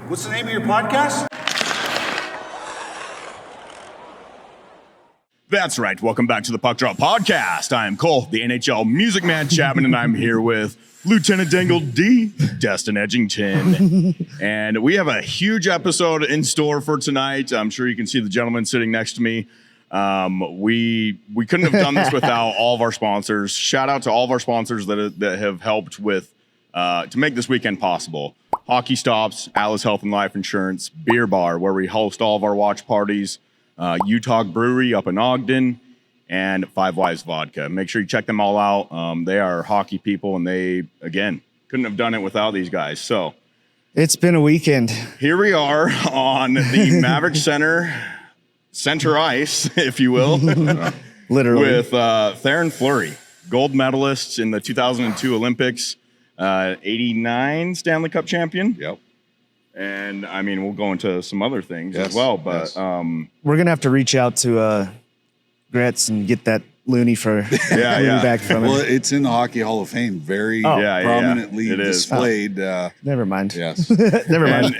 What's the name of your podcast? That's right. Welcome back to the Puck Drop Podcast. I'm Cole, the NHL Music Man Chapman, and I'm here with Lieutenant Dangle D, Destin Edgington. And we have a huge episode in store for tonight. I'm sure you can see the gentleman sitting next to me. We couldn't have done this without all of our sponsors. Shout out to all of our sponsors that have helped with to make this weekend possible. Hockey Stops, Alice Health and Life Insurance, Beer Bar, where we host all of our watch parties, Utah Brewery up in Ogden, and Five Wives Vodka. Make sure you check them all out. They are hockey people, and they, again, couldn't have done it without these guys. So it's been a weekend. Here we are on the Maverick Center ice, if you will. Literally. With Theo Fleury, gold medalists in the 2002 Olympics, 89 Stanley Cup champion. Yep. And I mean, we'll go into some other things as well, but we're gonna have to reach out to Gretz and get that loony for Looney back from him. Well, it's in the Hockey Hall of Fame, very prominently displayed. Never mind. Yes, never mind.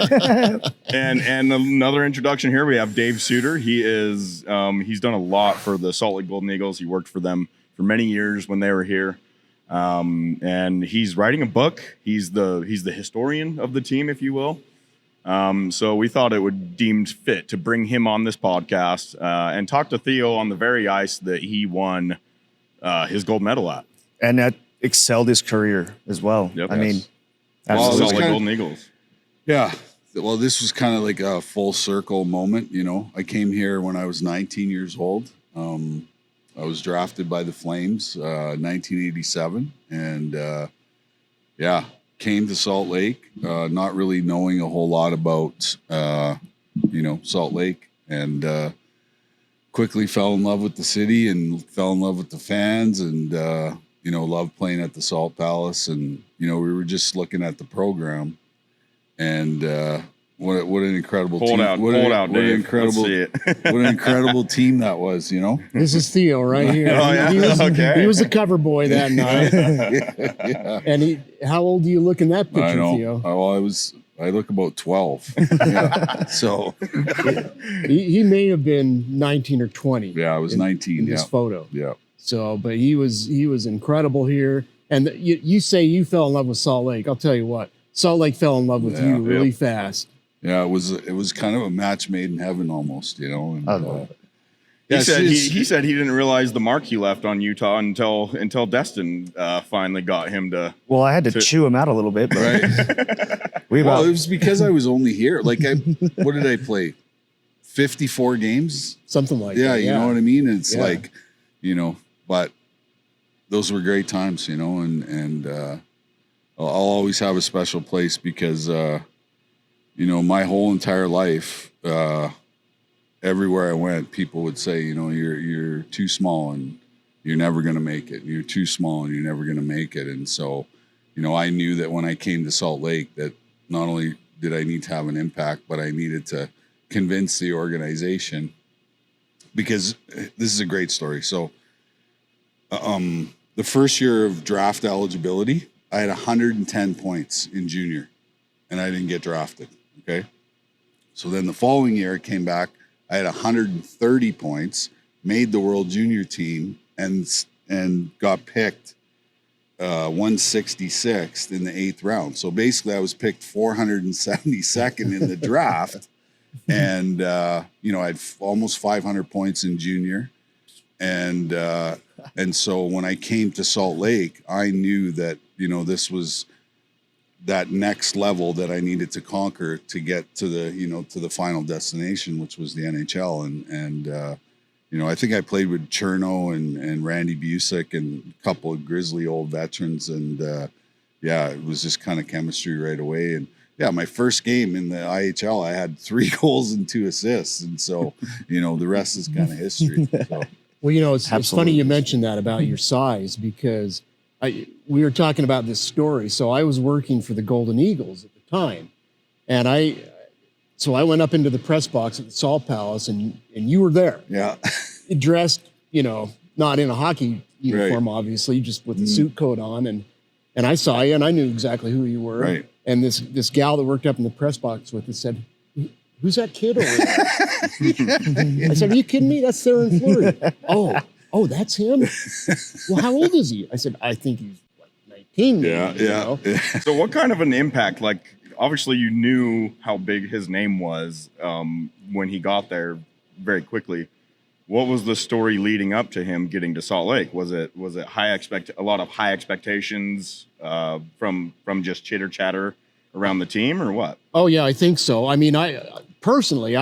And another introduction here, we have Dave Suter. He is he's done a lot for the Salt Lake Golden Eagles. He worked for them for many years when they were here, and he's writing a book. He's the historian of the team, if you will. So we thought it would deemed fit to bring him on this podcast and talk to Theo on the very ice that he won his gold medal at. And that excelled his career as well. Yep. I mean, Salt absolutely. Lake Golden Eagles. Yeah. Well, this was kind of like a full circle moment. You know, I came here when I was 19 years old. I was drafted by the Flames, 1987. And, came to Salt Lake, not really knowing a whole lot about, Salt Lake, and quickly fell in love with the city and fell in love with the fans, and, loved playing at the Salt Palace. And, we were just looking at the program, and what an incredible team. What an incredible team that was, This is Theo right here. Oh, yeah? He was the cover boy that night. yeah. And how old do you look in that picture, I know. Theo? Oh, I look about 12. So he may have been 19 or 20. yeah, I was 19 in this photo. Yeah. So, but he was incredible here. And you say you fell in love with Salt Lake. I'll tell you what, Salt Lake fell in love with you really fast. Yeah, it was kind of a match made in heaven almost, And, He said he didn't realize the mark he left on Utah until Destin finally got him to. Well, I had to chew him out a little bit, but right. It was because I was only here. Like, what did I play? 54 games, something like that. Yeah, you know what I mean. It's like, but those were great times, and I'll always have a special place because, my whole entire life. Everywhere I went, people would say, you're too small and you're never going to make it. You're too small and you're never going to make it. And so, I knew that when I came to Salt Lake that not only did I need to have an impact, but I needed to convince the organization, because this is a great story. So the first year of draft eligibility, I had 110 points in junior and I didn't get drafted. Okay. So then the following year I came back, I had 130 points, made the World Junior team, and got picked 166th in the 8th round. So basically, I was picked 472nd in the draft, and I had almost 500 points in junior, and so when I came to Salt Lake, I knew that this was that next level that I needed to conquer to get to the final destination, which was the NHL. And I think I played with Cherno and Randy Busick and a couple of Grizzly old veterans. And it was just kind of chemistry right away. And my first game in the IHL, I had 3 goals and 2 assists. And so, the rest is kind of history. So. Well, it's funny you mentioned that about your size, because we were talking about this story. So I was working for the Golden Eagles at the time, and I went up into the press box at the Salt Palace, and you were there. Yeah, dressed, not in a hockey uniform, obviously, just with the suit coat on, and And I saw you, and I knew exactly who you were. Right. And this gal that worked up in the press box with us said, "Who's that kid over there?" I said, "Are you kidding me? That's Sarah and Fleury." Oh, that's him? Well, how old is he? I said, "I think he's like 19." Yeah, maybe, you know? So what kind of an impact, like, obviously you knew how big his name was when he got there very quickly. What was the story leading up to him getting to Salt Lake? Was it a lot of high expectations from just chitter chatter around the team, or what? Oh yeah, I think so. I mean, I personally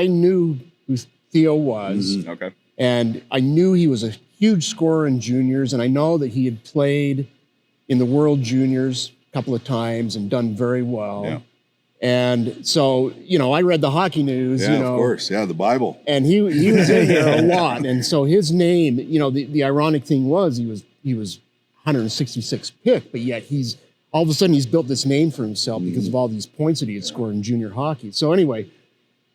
knew who Theo was, Okay. and I knew he was a huge scorer in juniors, and I know that he had played in the World Juniors a couple of times and done very well. Yeah. And so, I read the hockey news, Yeah, of course. Yeah, the Bible. and he was in there a lot. And so his name, the ironic thing was he was 166 pick, but yet all of a sudden he's built this name for himself because of all these points that he had scored in junior hockey. So anyway,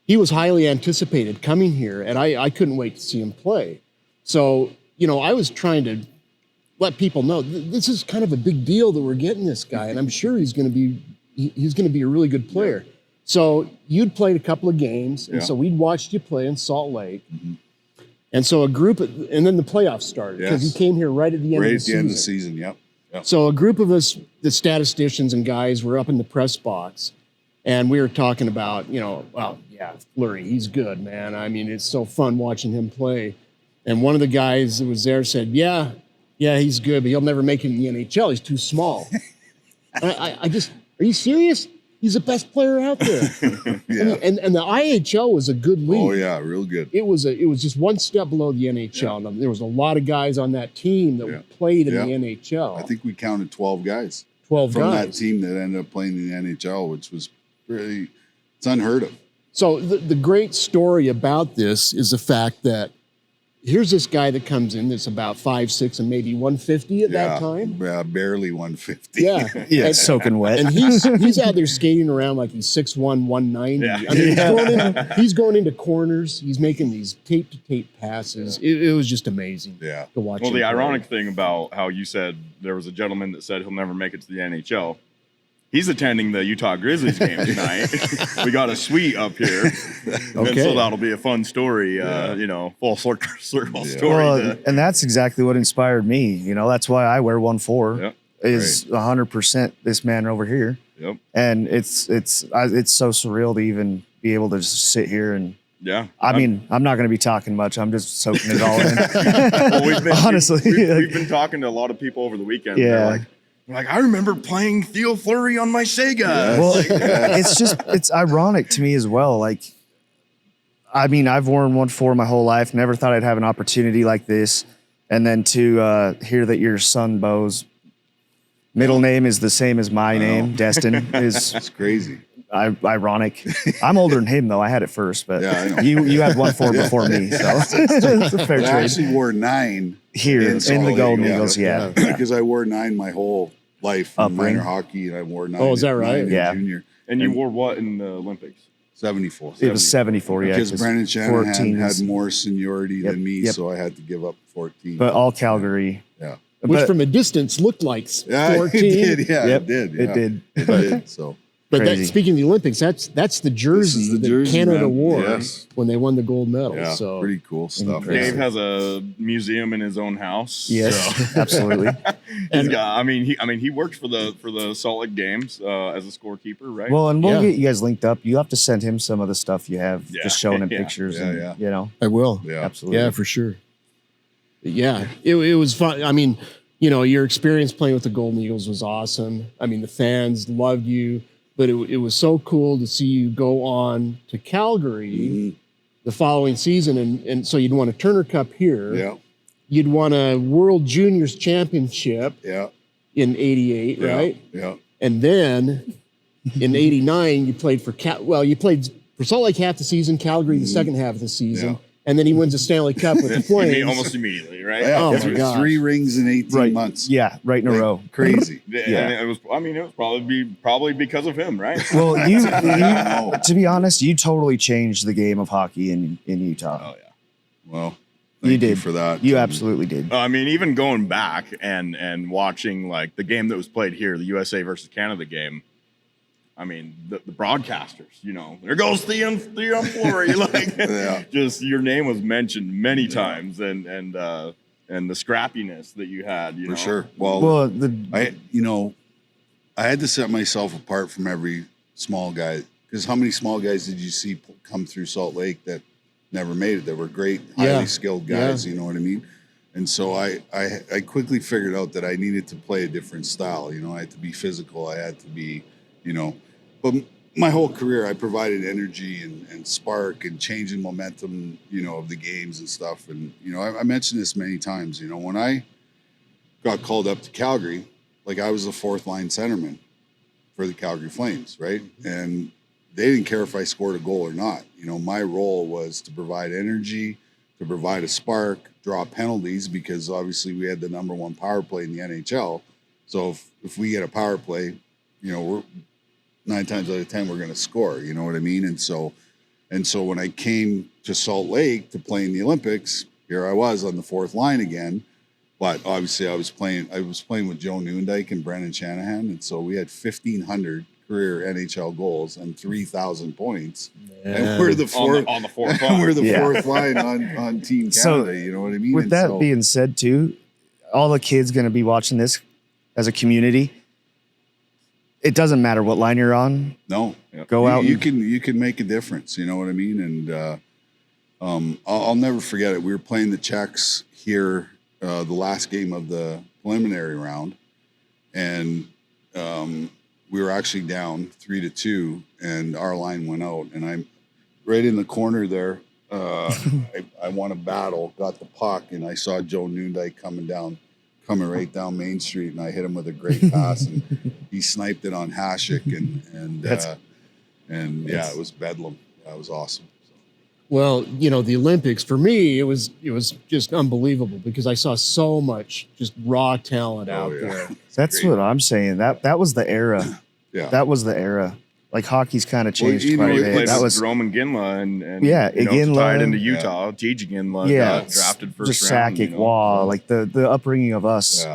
he was highly anticipated coming here, and I couldn't wait to see him play. So, I was trying to let people know this is kind of a big deal that we're getting this guy, and I'm sure he's going to be a really good player. So you'd played a couple of games, and so we'd watched you play in Salt Lake. And so and then the playoffs started because you came here right at the end of the season. Right at the end of the season, yep. So a group of us, the statisticians and guys, were up in the press box, and we were talking about, Fleury, he's good, man. I mean, it's so fun watching him play. And one of the guys that was there said, yeah, he's good, but he'll never make it in the NHL. He's too small. I just, are you serious? He's the best player out there. And the IHL was a good league. Oh yeah, real good. It was just one step below the NHL. And there was a lot of guys on that team that played in the NHL. I think we counted 12 guys. 12 from guys. that team that ended up playing in the NHL, which was really, it's unheard of. So the great story about this is the fact that here's this guy that comes in that's about 5'6" and maybe 150 at that time. Yeah, barely 150. Yeah. Yeah, soaking wet. And he's out there skating around like he's 6'1", 190. Yeah. I mean, he's going into corners. He's making these tape-to-tape passes. It was just amazing to watch. Well, him the play. ironic thing about how you said there was a gentleman that said he'll never make it to the NHL. He's attending the Utah Grizzlies game tonight. We got a suite up here. And so that'll be a fun story, full circle story. Well, and that's exactly what inspired me. That's why I wear 1-4 is 100% this man over here. Yep. And it's so surreal to even be able to just sit here and I mean, I'm not going to be talking much. I'm just soaking it all in. Well, honestly, we've been talking to a lot of people over the weekend. Yeah. They're like, I remember playing Theo Fleury on my Sega. Well, it's ironic to me as well. Like, I mean, I've worn 1-4 my whole life. Never thought I'd have an opportunity like this. And then to hear that your son, Bo's middle name is the same as my name, Destin, It's crazy. Ironic. I'm older than him, though. I had it first, but I know. you had 1-4 before me. So it's a fair I trade. actually wore 9 Here in the Golden Eagles, because I wore 9 my whole life in Upbringing. minor hockey, and I wore 9. Oh, is that right? 9 in Yeah. junior. And you wore what in the Olympics? 74. It was 74, yeah. Because Brendan Shanahan 14 had more seniority than me, yep. so I had to give up 14. But all Calgary. yeah. Which But- from a distance looked like 14. It did. Yeah, Yep, it did. it did. It did. So But Crazy. speaking of the Olympics, that's the jersey the that jersey, Canada man. wore Yes. when they won the gold medal. yeah, So pretty cool stuff. Dave has a museum in his own house. Yes, So. absolutely. He's got, he worked for the Salt Lake Games as a scorekeeper, right? Well, and we'll Yeah. get you guys linked up. You have to send him some of the stuff you have, Yeah. just showing him Yeah. pictures. Yeah, and, yeah. You know, I will. Yeah. absolutely. Yeah, for sure. Yeah, it was fun. I mean, your experience playing with the Golden Eagles was awesome. I mean, the fans loved you, but it was so cool to see you go on to Calgary the following season. And so you'd won a Turner Cup here. Yeah. You'd won a World Juniors Championship Yeah. in 88, Yeah. right? Yeah. And then in 89, you played for you played for Salt Lake half the season, Calgary the second half of the season. Yeah. And then he wins a Stanley Cup with the Flames. Almost immediately, right? Yeah. Oh, my Three- gosh. 3 rings in 18 Right. months. Yeah, right in a Like, row. Crazy. Yeah. And it was probably because of him, right? Well, you to be honest, you totally changed the game of hockey in Utah. Oh yeah. Well, Thank did for that. You absolutely did. I mean, even going back and watching like the game that was played here, the USA versus Canada game. I mean, the broadcasters, there goes Theo Fleury. Like, just your name was mentioned many times, and the scrappiness that you had. For sure. Well, I had to set myself apart from every small guy, because how many small guys did you see come through Salt Lake that never made it? That were great, highly skilled guys. You know what I mean? And so I quickly figured out that I needed to play a different style. I had to be physical. I had to be, but my whole career I provided energy and spark and changing momentum, of the games and stuff. And, I mentioned this many times, when I got called up to Calgary, like I was the fourth line centerman for the Calgary Flames, right? And they didn't care if I scored a goal or not. My role was to provide energy, to provide a spark, draw penalties, because obviously we had the number one power play in the NHL. So if we get a power play, we're 9 times out of 10 we're going to score. You know what I mean? And so when I came to Salt Lake to play in the Olympics, here I was on the fourth line again. But obviously I was playing with Joe Newendike and Brendan Shanahan, and so we had 1,500 career NHL goals and 3,000 points, and we're the fourth on the fourth and line. we're the fourth line on Team Canada. So, you know what I mean? With that being said, too, all the kids going to be watching this as a community. It doesn't matter what line you're on. No, go out. You can make a difference. You know what I mean? And I'll never forget it. We were playing the Czechs here. The last game of the preliminary round, and we were actually down 3-2, and our line went out, and I'm right in the corner there. I won a battle, got the puck, and I saw Joe Newendike coming right down Main Street, and I hit him with a great pass, and he sniped it on Hasek, and it was bedlam. That was awesome. Well, the Olympics for me, it was just unbelievable because I saw so much just raw talent out there. That's what I'm saying. That was the era. Yeah, that was the era. Like hockey's kind of changed quite a bit. That was Roman Ginla and Iginla, tied into Utah. TJ Ginla got drafted first just round. Sakic, Waugh, like the upbringing of us,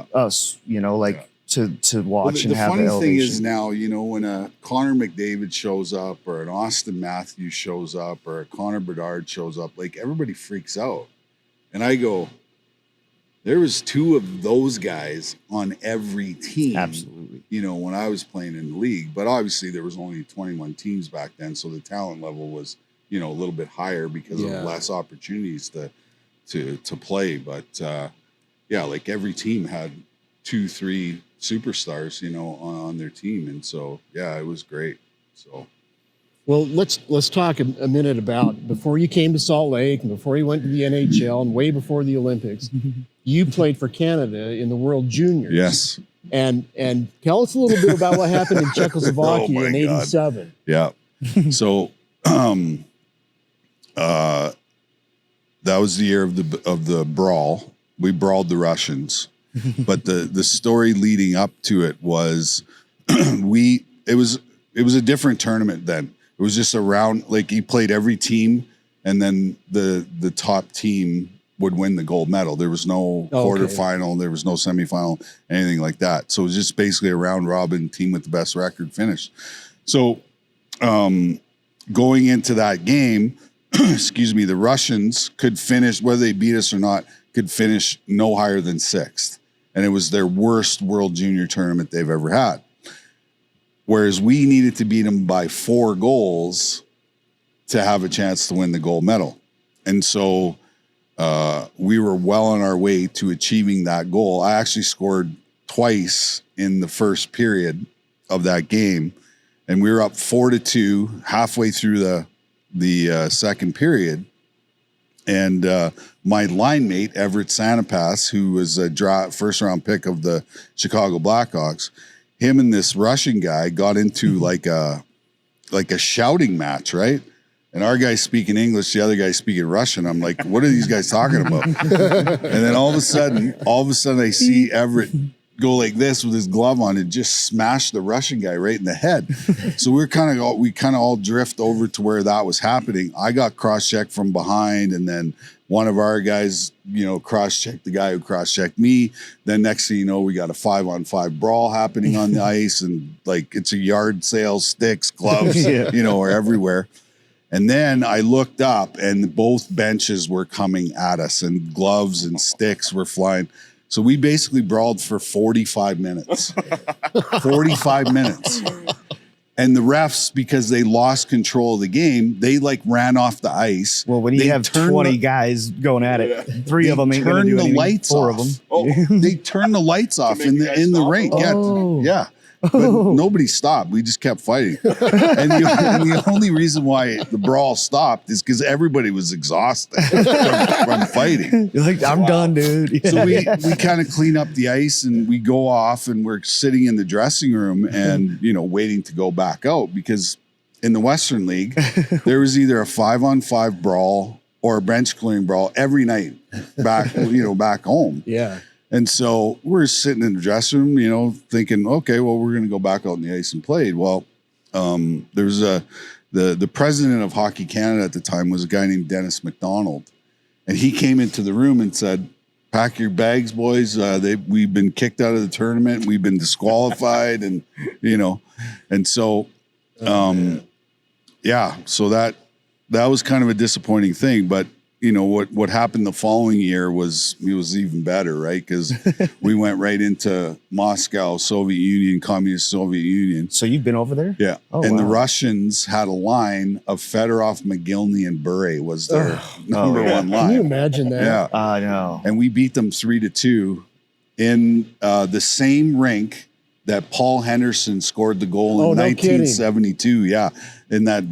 to watch and have the elevation. The funny thing is now, when a Connor McDavid shows up, or an Austin Matthews shows up, or a Connor Bedard shows up, like everybody freaks out. And I go, there was 2 of those guys on every team. Absolutely. When I was playing in the league, but obviously there was only 21 teams back then. So the talent level was, a little bit higher because of less opportunities to play. But like every team had 2-3 superstars, on their team. And so, it was great. So. Well, let's talk a minute about before you came to Salt Lake and before you went to the NHL and way before the Olympics, you played for Canada in the World Juniors. Yes. And tell us a little bit about what happened in Czechoslovakia in '87. Yeah. So that was the year of the brawl. We brawled the Russians. But the story leading up to it was it was a different tournament then. It was just around, like, you played every team, and then the top team would win the gold medal. There was no quarterfinal, there was no semifinal, anything like that. So it was just basically a round robin, team with the best record finished. So going into that game, the Russians could finish, whether they beat us or not, could finish no higher than 6th. And it was their worst World Junior tournament they've ever had. Whereas we needed to beat them by 4 goals to have a chance to win the gold medal. And so we were well on our way to achieving that goal. I actually scored twice in the first period of that game, and we were up 4-2 halfway through the second period. And my line mate, Everett Sanapass, who was a first round pick of the Chicago Blackhawks, him and this Russian guy got into like a shouting match, right? And our guy's speaking English, the other guy's speaking Russian. I'm like, what are these guys talking about? And then all of a sudden I see Everett go like this with his glove on and just smash the Russian guy right in the head. So we kind of all drift over to where that was happening. I got cross-checked from behind, and then one of our guys, cross-checked the guy who cross-checked me. Then next thing you know, we got a 5-on-5 brawl happening on the ice, and like it's a yard sale, sticks, gloves, are everywhere. And then I looked up, and both benches were coming at us, and gloves and sticks were flying. So we basically brawled for 45 minutes. 45 minutes. And the refs, because they lost control of the game, they like ran off the ice. Well, when you have 20 guys going at it, 3 of them ain't going to do anything. Lights 4 off. of them. Oh, they turned the lights off in the rink. Yeah. But nobody stopped. We just kept fighting. And the only reason why the brawl stopped is because everybody was exhausted from fighting. You're like, I'm done, dude. Yeah. So we kind of clean up the ice, and we go off, and we're sitting in the dressing room and, waiting to go back out, because in the Western League, there was either a 5-on-5 brawl or a bench clearing brawl every night back home. Yeah. And so we're sitting in the dressing room, thinking, okay, well, we're going to go back out on the ice and play. Well, there was the president of Hockey Canada at the time was a guy named Dennis McDonald. And he came into the room and said, pack your bags, boys. We've been kicked out of the tournament. We've been disqualified. And, and so, so that was kind of a disappointing thing. But, what happened the following year was even better, right? Because we went right into Moscow, Soviet Union, Communist Soviet Union. So you've been over there? Yeah. Oh, and wow. the Russians had a line of Fedorov, McGillney, and Bure was their number one line. Can you imagine that? Yeah. I know. And we beat them 3-2 in the same rink that Paul Henderson scored the goal in 1972. Yeah. In that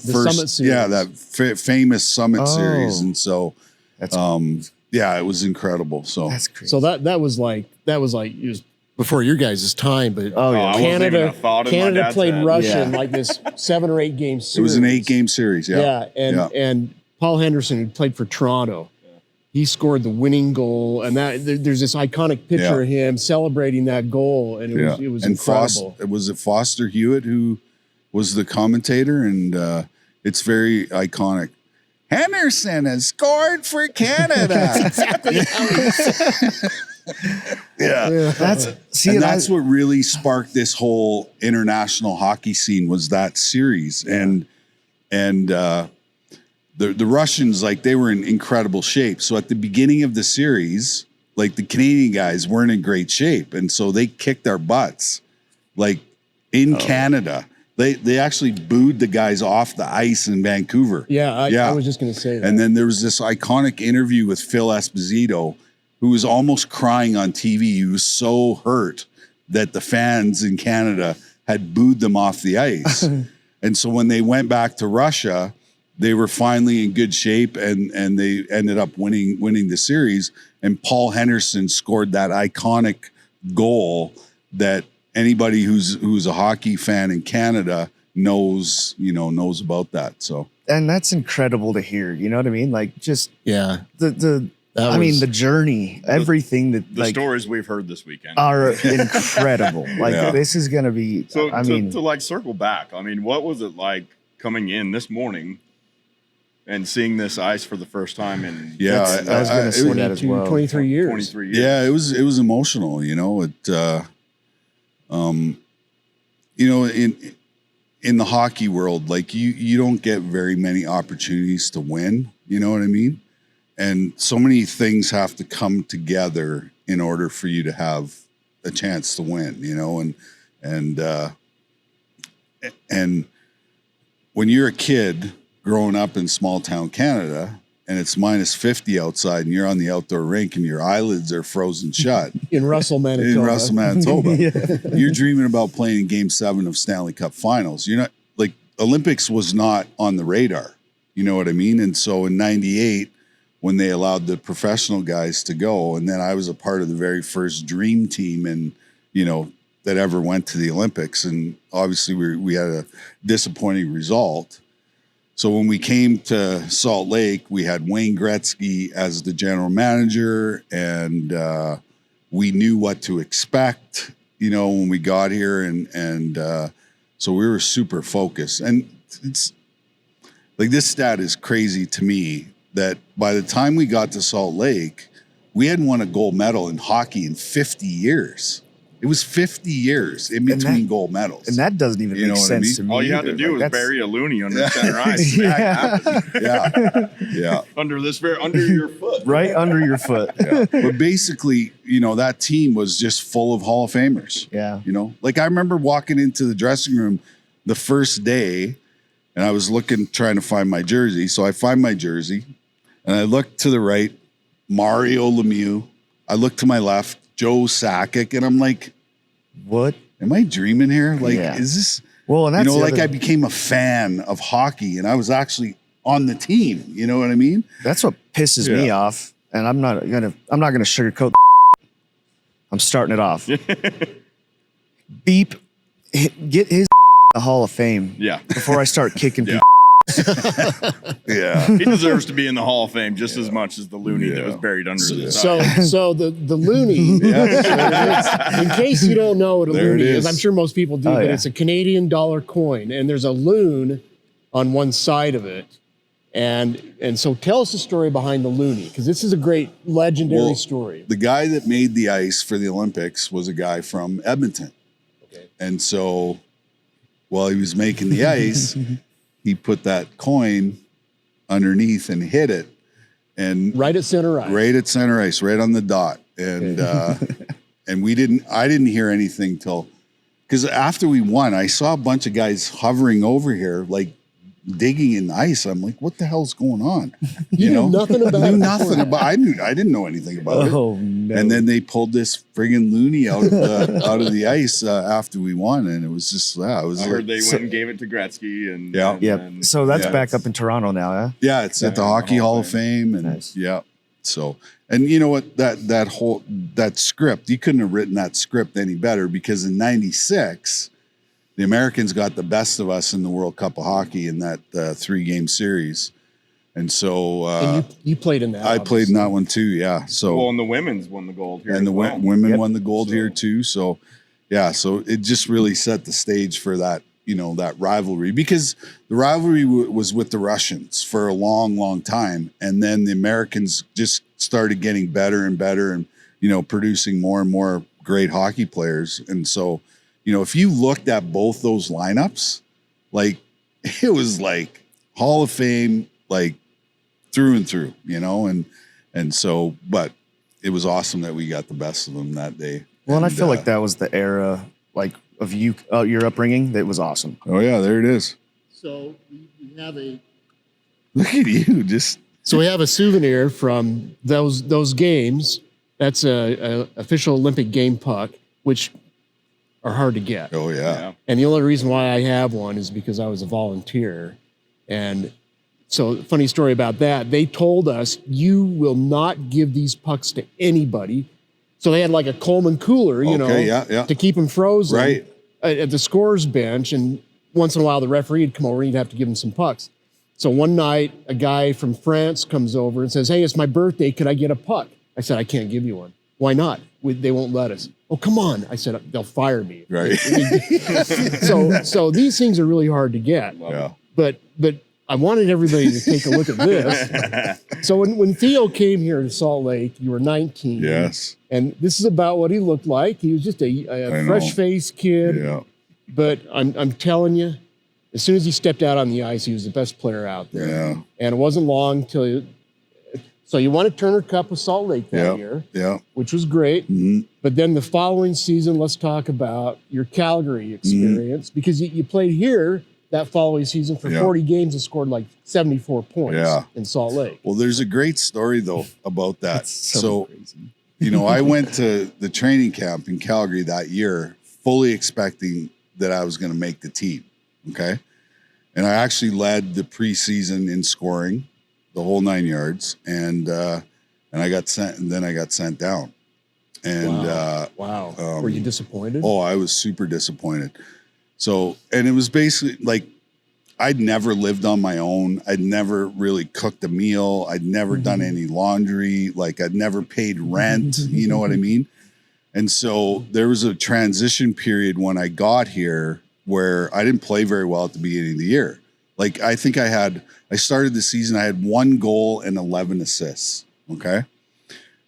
first, that famous Summit series. And so, that's it was incredible. So that's crazy. So that was like it was before your guys' time, but Canada played Russia in like this 7 or 8 game series. It was an 8-game series. Yeah. And Paul Henderson, who played for Toronto, he scored the winning goal, and there's this iconic picture of him celebrating that goal, and it was incredible. Was it Foster Hewitt who was the commentator? And it's very iconic. Henderson has scored for Canada. That's exactly how he said. That's what really sparked this whole international hockey scene, was that series. And the Russians, like, they were in incredible shape. So at the beginning of the series, like, the Canadian guys weren't in great shape, and so they kicked our butts, like, in Canada. They actually booed the guys off the ice in Vancouver. I was just going to say that. And then there was this iconic interview with Phil Esposito, who was almost crying on TV. He was so hurt that the fans in Canada had booed them off the ice. And so when they went back to Russia, they were finally in good shape, and they ended up winning the series. And Paul Henderson scored that iconic goal that anybody who's a hockey fan in Canada knows about that. So, and that's incredible to hear. You know what I mean? Like, just the journey, everything that the stories we've heard this weekend are incredible. Like, this is going to be. So to like circle back, I mean, what was it like coming in this morning and seeing this ice for the first time? And I was going to say that as well. 23 years. 23 years. Yeah, it was emotional. In the hockey world, like, you don't get very many opportunities to win. You know what I mean? And so many things have to come together in order for you to have a chance to win. And when you're a kid growing up in small town Canada, and it's minus 50 outside, and you're on the outdoor rink, and your eyelids are frozen shut. In Russell, Manitoba. You're dreaming about playing in Game 7 of Stanley Cup Finals. You're not, like, Olympics was not on the radar. You know what I mean? And so in 98, when they allowed the professional guys to go, and then I was a part of the very first dream team that ever went to the Olympics. And obviously we had a disappointing result. So when we came to Salt Lake, we had Wayne Gretzky as the general manager, and we knew what to expect, when we got here. And so we were super focused. And it's like, this stat is crazy to me that by the time we got to Salt Lake, we hadn't won a gold medal in hockey in 50 years. It was 50 years in between gold medals. And that doesn't even make sense to me. All you had to do was bury a loony under center ice. Yeah. Under your foot. Right under your foot. Yeah. But basically, that team was just full of Hall of Famers. Yeah. Like I remember walking into the dressing room the first day and I was trying to find my jersey. So I find my jersey and I look to the right, Mario Lemieux. I look to my left, Joe Sakic, and I'm like, what? Am I dreaming here? Like, is this, well, and that's I became a fan of hockey and I was actually on the team. You know what I mean? That's what pisses me off. And I'm not gonna sugarcoat. I'm starting it off. Beep, get his the Hall of Fame. Yeah. Before I start kicking people. Yeah. He deserves to be in the Hall of Fame just as much as the loony that was buried under the side. So the loony, in case you don't know what a loony is, I'm sure most people do, but it's a Canadian dollar coin, and there's a loon on one side of it. And so tell us the story behind the loony, because this is a great legendary story. The guy that made the ice for the Olympics was a guy from Edmonton. Okay. And so while he was making the ice, he put that coin underneath and hit it. And right at center ice. Right at center ice, right on the dot. And and I didn't hear anything because after we won, I saw a bunch of guys hovering over here, like digging in the ice. I'm like, what the hell's going on? You knew nothing about it. I didn't know anything about it. Oh no. And then they pulled this friggin' loony out of the ice after we won, and it was just I heard they went and gave it to Gretzky and and so that's back up in Toronto now, yeah? Yeah, it's at the Hockey Hall of Fame, and nice. So, and you know what, that script, you couldn't have written that script any better, because in '96 the Americans got the best of us in the World Cup of Hockey in that 3-game series. And so and you played in that. I played in that one too, yeah. So and the women's won the gold here. And the women won the gold here too. So so it just really set the stage for that, that rivalry, because the rivalry was with the Russians for a long, long time. And then the Americans just started getting better and better and, producing more and more great hockey players. And so, if you looked at both those lineups, like it was like Hall of Fame, like through and through, and so, but it was awesome that we got the best of them that day. Well, and I feel like that was the era, like of your upbringing, that was awesome. Oh yeah, there it is. So we have look at you, So we have a souvenir from those games. That's a official Olympic game puck, which are hard to get. Oh yeah. And the only reason why I have one is because I was a volunteer. And so funny story about that. They told us, you will not give these pucks to anybody. So they had like a Coleman cooler, to keep them frozen at the scorer's bench. And once in a while, the referee would come over and you'd have to give him some pucks. So one night, a guy from France comes over and says, hey, it's my birthday. Could I get a puck? I said, I can't give you one. Why not? They won't let us. Oh, come on. I said, they'll fire me. Right. So these things are really hard to get. Yeah. But I wanted everybody to take a look at this. So when Theo came here to Salt Lake, you were 19. Yes. And this is about what he looked like. He was just a fresh-faced kid. Yeah. But I'm telling you, as soon as he stepped out on the ice, he was the best player out there. Yeah. And it wasn't long till so you won a Turner Cup with Salt Lake that year. Yeah. Which was great. Mm-hmm. But then the following season, let's talk about your Calgary experience, because you played here that following season for 40 games and scored like 74 points in Salt Lake. Well, there's a great story though about that. That's so crazy. I went to the training camp in Calgary that year, fully expecting that I was going to make the team. Okay. And I actually led the preseason in scoring, the whole 9 yards. And I got sent down. And, wow. Were you disappointed? Oh, I was super disappointed. So, and it was basically like, I'd never lived on my own. I'd never really cooked a meal. I'd never done any laundry. Like I'd never paid rent. You know what I mean? And so there was a transition period when I got here where I didn't play very well at the beginning of the year. Like, I think I started the season, I had 1 goal and 11 assists. Okay.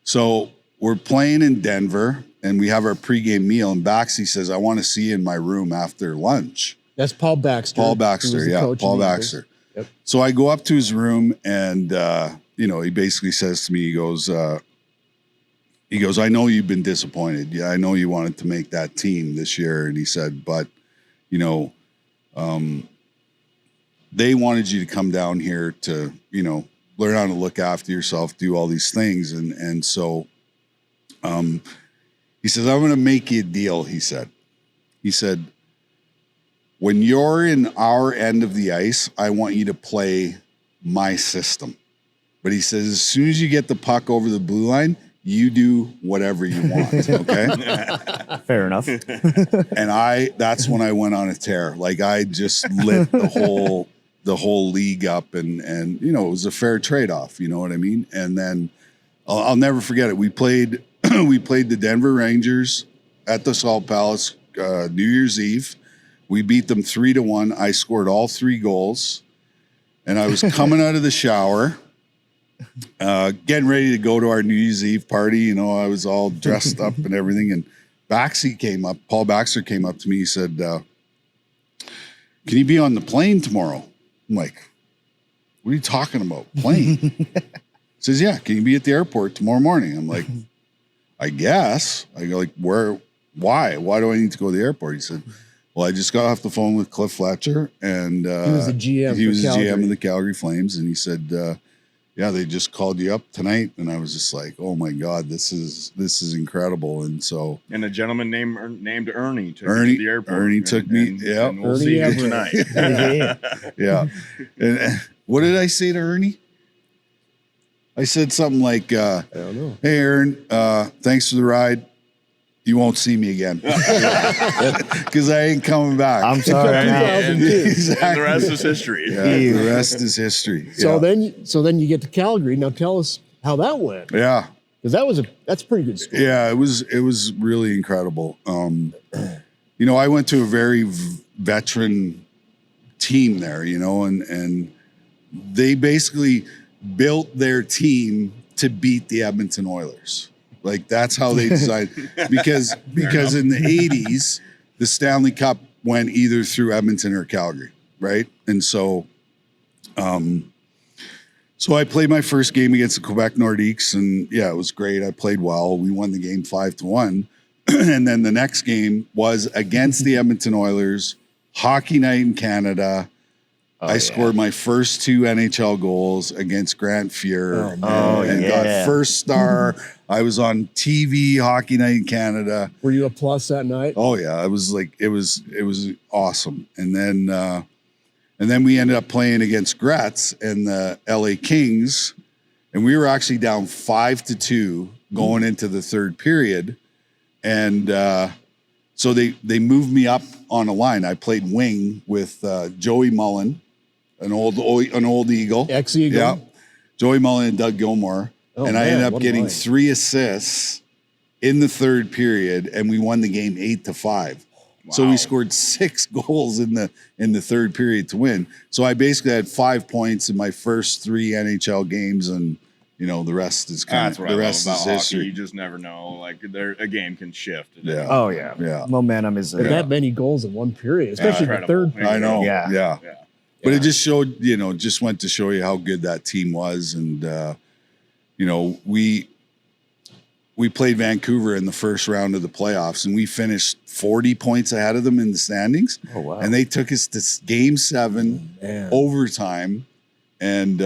So we're playing in Denver and we have our pregame meal, and Baxi says, I want to see you in my room after lunch. That's Paul Baxter. Paul Baxter. Yeah. Paul Baxter. Yep. So I go up to his room and, he basically says to me, he goes, I know you've been disappointed. Yeah, I know you wanted to make that team this year. And he said, but, they wanted you to come down here to, learn how to look after yourself, do all these things. And so he says, I'm going to make you a deal, he said. He said, when you're in our end of the ice, I want you to play my system. But he says, as soon as you get the puck over the blue line, you do whatever you want, okay? Fair enough. And that's when I went on a tear. Like, I just lit the whole league up, and it was a fair trade-off, you know what I mean? And then I'll never forget it. We played the Denver Rangers at the Salt Palace New Year's Eve. We beat them 3-1. I scored all 3 goals, and I was coming out of the shower, getting ready to go to our New Year's Eve party. I was all dressed up and everything. And Paul Baxter came up to me. He said, can you be on the plane tomorrow? I'm like, what are you talking about? Plane? He says, yeah, can you be at the airport tomorrow morning? I'm like, I guess. I go, like, where? Why? Why do I need to go to the airport? He said, well, I just got off the phone with Cliff Fletcher, and he was the GM. He was the GM of the Calgary Flames, and he said, yeah, they just called you up tonight. And I was just like, oh my God, this is incredible. And so, and a gentleman named Ernie took me to the airport. Ernie took me. Yeah, and we'll see you tonight. Yeah. And what did I say to Ernie? I said something like, I don't know. Hey, Aaron, thanks for the ride. You won't see me again because I ain't coming back. I'm sorry. Exactly. And the rest is history. Yeah, the rest is history. So then you get to Calgary. Now tell us how that went. Yeah, because that's a pretty good story. Yeah, it was really incredible. I went to a very veteran team there, and they basically built their team to beat the Edmonton Oilers. Like, that's how they designed, because in the 80s, the Stanley Cup went either through Edmonton or Calgary, right? And so I played my first game against the Quebec Nordiques, and yeah, it was great. I played well. We won the game 5-1. And then the next game was against the Edmonton Oilers, hockey night in Canada. I scored my first 2 NHL goals against Grant Fuhr and got first star. I was on TV, hockey night in Canada. Were you a plus that night? Oh yeah, it was awesome. And then we ended up playing against Gretz and the LA Kings, and we were actually down 5-2 going into the third period, and so they moved me up on a line. I played wing with Joey Mullen, an old Eagle, ex-Eagle. Yeah, Joey Mullen and Doug Gilmore. And I ended up getting 3 assists in the third period, and we won the game 8-5. Wow. So we scored 6 goals in the third period to win. So I basically had 5 points in my first 3 NHL games, and the rest is the rest is history. You just never know. Like, a game can shift. Yeah. Oh yeah. Yeah. Momentum is that many goals in one period, especially the third period. I know. Yeah. But it just showed, just went to show you how good that team was, and. We played Vancouver in the first round of the playoffs, and we finished 40 points ahead of them in the standings. Oh, wow. And they took us to game 7, overtime, and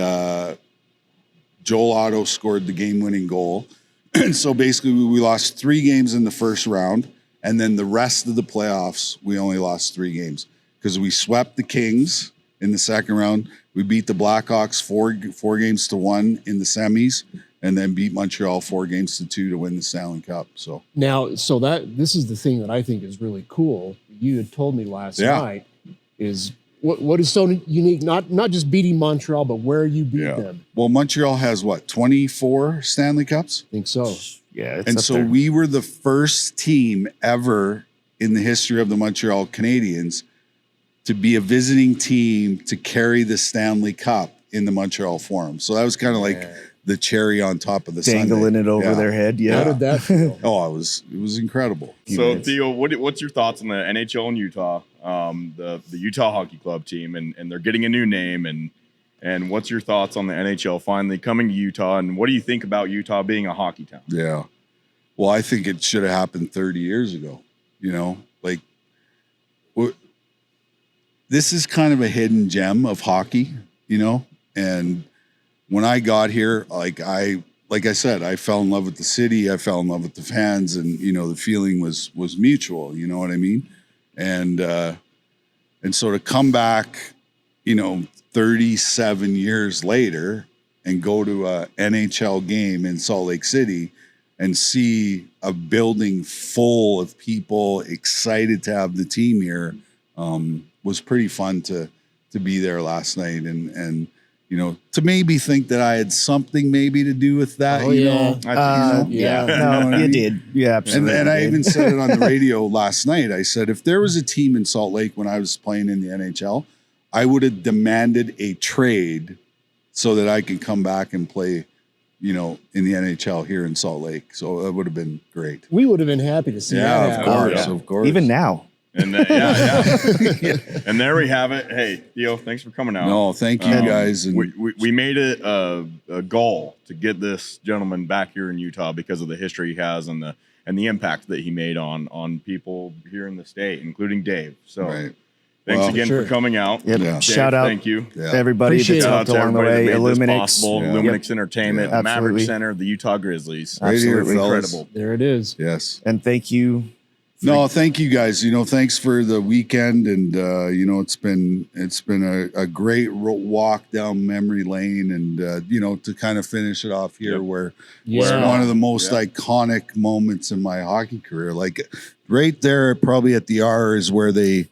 Joel Otto scored the game-winning goal. And so basically we lost 3 games in the first round, and then the rest of the playoffs, we only lost 3 games because we swept the Kings in the second round. We beat the Blackhawks 4 games to 1 in the semis, and then beat Montreal 4 games to 2 to win the Stanley Cup. So this is the thing that I think is really cool. You had told me last night is what is so unique? Not just beating Montreal, but where you beat Yeah. them. Well, Montreal has what, 24 Stanley Cups? I think so. Yeah, it's And up so there. we were the first team ever in the history of the Montreal Canadiens to be a visiting team to carry the Stanley Cup in the Montreal Forum. So that was kind of like the cherry on top of the dangling sundae. it over Yeah. their head. Yeah. How did that feel? Oh, it was incredible. So Theo, what's your thoughts on the NHL in Utah, the Utah Hockey Club team, and they're getting a new name, and what's your thoughts on the NHL finally coming to Utah, and what do you think about Utah being a hockey town? Yeah. Well, I think it should have happened 30 years ago. You know, like this is kind of a hidden gem of hockey, you know? And when I got here, like I said, I fell in love with the city. I fell in love with the fans, and, you know, the feeling was mutual, you know what I mean? And so to come back, you know, 37 years later and go to a NHL game in Salt Lake City and see a building full of people excited to have the team here, was pretty fun to be there last night, and you know, to maybe think that I had something maybe to do with that. Oh, you yeah. know, Yeah. No, You know what I you mean? did. Yeah, absolutely. And I did. even said it on the radio last night. I said, if there was a team in Salt Lake when I was playing in the NHL, I would have demanded a trade so that I could come back and play, you know, in the NHL here in Salt Lake. So that would have been great. We would have been happy to see that Yeah, of happen. course, yeah. of course. Even now. And yeah. And there we have it. Hey, Theo, thanks for coming out. No, thank you guys. And We made it a goal to get this gentleman back here in Utah because of the history he has and the impact that he made on people here in the state, including Dave. So right. thanks Well, again sure. for coming out. Yep. Yeah. Dave, Shout out Thank you. Yeah. to everybody Appreciate that's it. Shout out helped to along the everybody way. that made this Illuminix. possible. Yeah. Illuminix Entertainment, Yeah. the Maverick Absolutely. Center, the Utah Grizzlies. Right here, Absolutely. fellas. Incredible. There it is. Yes. And thank you. No, thank you guys. You know, thanks for the weekend, and you know, it's been a great walk down memory lane, and you know, to kind of finish it off here, Yep. where Yeah. it's one of the most iconic moments in my hockey career. Like right there, probably at the R is where they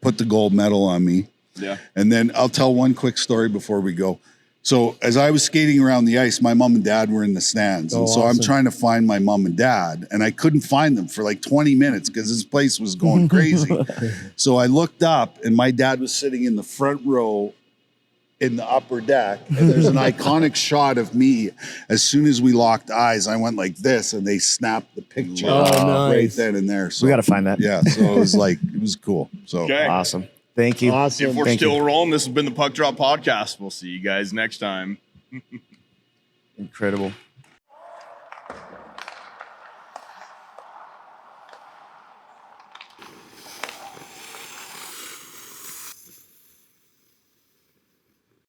put the gold medal on me. Yeah. And then I'll tell one quick story before we go. So as I was skating around the ice, my mom and dad were in the stands. Oh, And so I'm awesome. trying to find my mom and dad, and I couldn't find them for like 20 minutes because this place was going crazy. So I looked up, and my dad was sitting in the front row in the upper deck. And there's an iconic shot of me. As soon as we locked eyes, I went like this, and they snapped the picture Oh, right nice. then and there. So We got to find that. yeah, so it was like, it was cool. So Okay. Awesome. Thank you. Awesome. If we're Thank still you. rolling, this has been the Puck Drop Podcast. We'll see you guys next time. Incredible.